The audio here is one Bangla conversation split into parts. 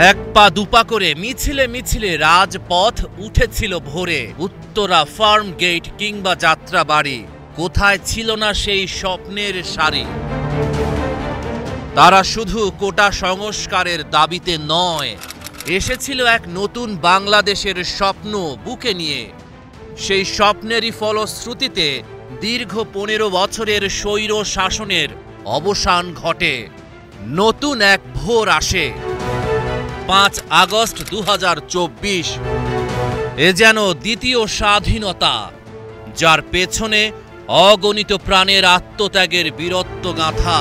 এক পা দুপা করে মিছিলে মিছিলে রাজপথ উঠেছিল ভোরে। উত্তরা, ফার্ম গেট কিংবা যাত্রাবাড়ি, কোথায় ছিল না সেই স্বপ্নের সারি। তারা শুধু কোটা সংস্কারের দাবিতে নয়, এসেছিল এক নতুন বাংলাদেশের স্বপ্ন বুকে নিয়ে। সেই স্বপ্নেরই ফলশ্রুতিতে দীর্ঘ 15 বছরের স্বৈর শাসনের অবসান ঘটে। নতুন এক ভোর আসে 5 আগস্ট 2024। এ যেন দ্বিতীয় স্বাধীনতা, যার পেছনে অগণিত প্রাণের আত্মত্যাগের বীরত্বগাথা।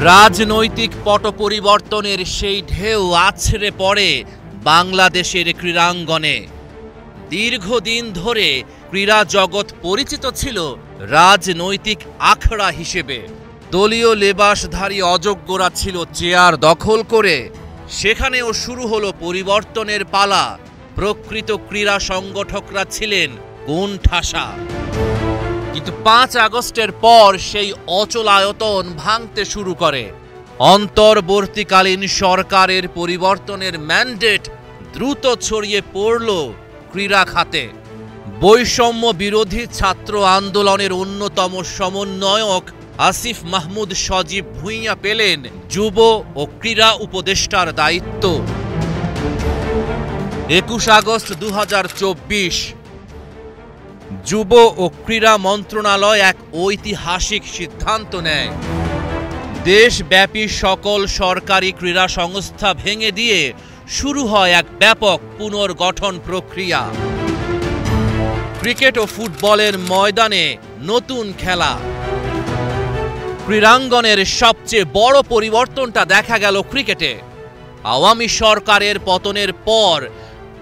রাজনৈতিক পট পরিবর্তনের সেই ঢেউ আছড়ে পড়ে বাংলাদেশের ক্রীড়াঙ্গনে। দীর্ঘদিন ধরে ক্রীড়া জগৎ পরিচিত ছিল রাজনৈতিক আখড়া হিসেবে। দলীয় লেবাসধারী অযোগ্যরা ছিল চেয়ার দখল করে। সেখানেও শুরু হলো পরিবর্তনের পালা। প্রকৃত ক্রীড়া সংগঠকরা ছিলেন কোণঠাসা। কিন্তু 5 আগস্টের পর সেই অচলায়তন ভাঙতে শুরু করে। অন্তর্বর্তীকালীন সরকারের পরিবর্তনের ম্যান্ডেট দ্রুত ছড়িয়ে পড়ল ক্রীড়া খাতে। বৈষম্য বিরোধী ছাত্র আন্দোলনের অন্যতম সমন্বয়ক আসিফ মাহমুদ সজীব ভুঁইয়া পেলেন যুব ও ক্রীড়া উপদেষ্টার দায়িত্ব। 21 আগস্ট 2024 যুব ও ক্রীড়া মন্ত্রণালয় এক ঐতিহাসিক সিদ্ধান্ত নেয়। দেশব্যাপী সকল সরকারি ক্রীড়া সংস্থা ভেঙে দিয়ে শুরু হয় এক ব্যাপক পুনর্গঠন প্রক্রিয়া। ক্রিকেট ও ফুটবলের ময়দানে নতুন খেলা। ক্রীড়াঙ্গনের সবচেয়ে বড় পরিবর্তনটা দেখা গেল ক্রিকেটে। আওয়ামী সরকারের পতনের পর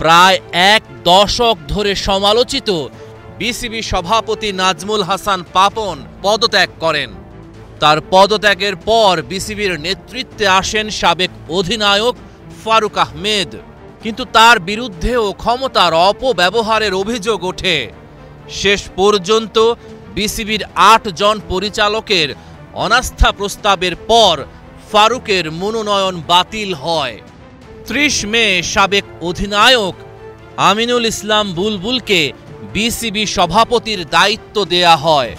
প্রায় 1 দশক ধরে সমালোচিত বিসিবি সভাপতি নাজমুল হাসান পাপন পদত্যাগ করেন। তার পদত্যাগের পর বিসিবির নেতৃত্বে আসেন সাবেক অধিনায়ক ফারুক আহমেদ। কিন্তু তার বিরুদ্ধেও ক্ষমতার অপব্যবহারের অভিযোগ ওঠে। শেষ পর্যন্ত বিসিবির 8 জন পরিচালকের অনাস্থা প্রস্তাবের পর ফারুকের মনোনয়ন বাতিল হয়। 30 মে সাবেক অধিনায়ক আমিনুল ইসলাম বুলবুলকে বিসিবি সভাপতির দায়িত্ব দেয়া হয়।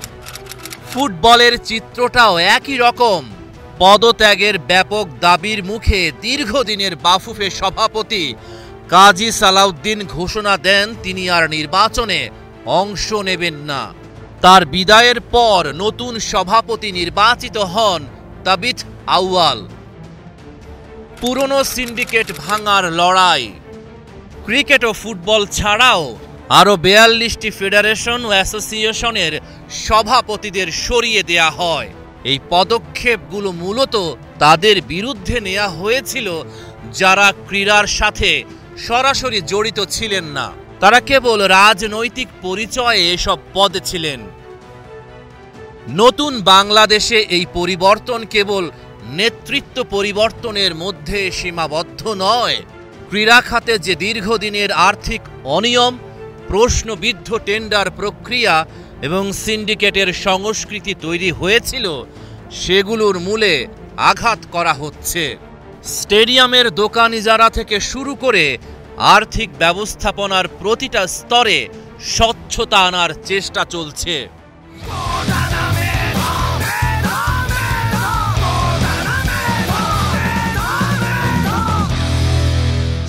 ফুটবলের চিত্রটাও একই রকম। পদত্যাগের ব্যাপক দাবির মুখে দীর্ঘদিনের বাফুফে সভাপতি কাজী সালাউদ্দিন ঘোষণা দেন তিনি আর নির্বাচনে অংশ নেবেন না। তার বিদায়ের পর নতুন সভাপতি নির্বাচিত হন তাবিথ আউয়াল। পুরনো সিন্ডিকেট ভাঙার লড়াই। ক্রিকেট ও ফুটবল ছাড়াও আরও 42টি ফেডারেশন ও অ্যাসোসিয়েশনের সভাপতিদের সরিয়ে দেয়া হয়। এই পদক্ষেপগুলো মূলত তাদের বিরুদ্ধে নেওয়া হয়েছিল যারা ক্রীড়ার সাথে সরাসরি জড়িত ছিলেন না। তারা কেবল রাজনৈতিক পরিচয়ে এসব পদে ছিলেন। নতুন বাংলাদেশে এই পরিবর্তন কেবল নেতৃত্ব পরিবর্তনের মধ্যে সীমাবদ্ধ নয়। ক্রীড়া খাতে যে দীর্ঘদিনের আর্থিক অনিয়ম, প্রশ্নবিদ্ধ টেন্ডার প্রক্রিয়া এবং সিন্ডিকেটের সংস্কৃতি তৈরি হয়েছিল, সেগুলোর মূলে আঘাত করা হচ্ছে। স্টেডিয়ামের দোকান ইজারা থেকে শুরু করে আর্থিক ব্যবস্থাপনার প্রতিটা স্তরে স্বচ্ছতা আনার চেষ্টা চলছে।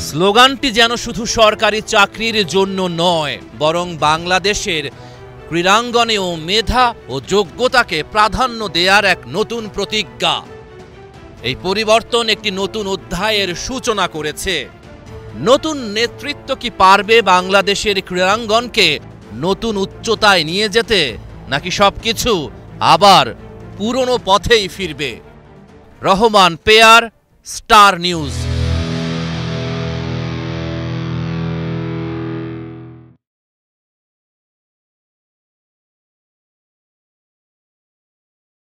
স্লোগানটি যেন শুধু সরকারি চাকরির জন্য নয়, বরং বাংলাদেশের ক্রীড়াঙ্গনেও মেধা ও যোগ্যতাকে প্রাধান্য দেওয়ার এক নতুন প্রতিজ্ঞা। এই পরিবর্তন একটি নতুন অধ্যায়ের সূচনা করেছে। নতুন নেতৃত্ব কি পারবে বাংলাদেশের ক্রীড়াঙ্গনকে নতুন উচ্চতায় নিয়ে যেতে, নাকি সবকিছু আবার পুরনো পথেই ফিরবে? Rahman pair, star news.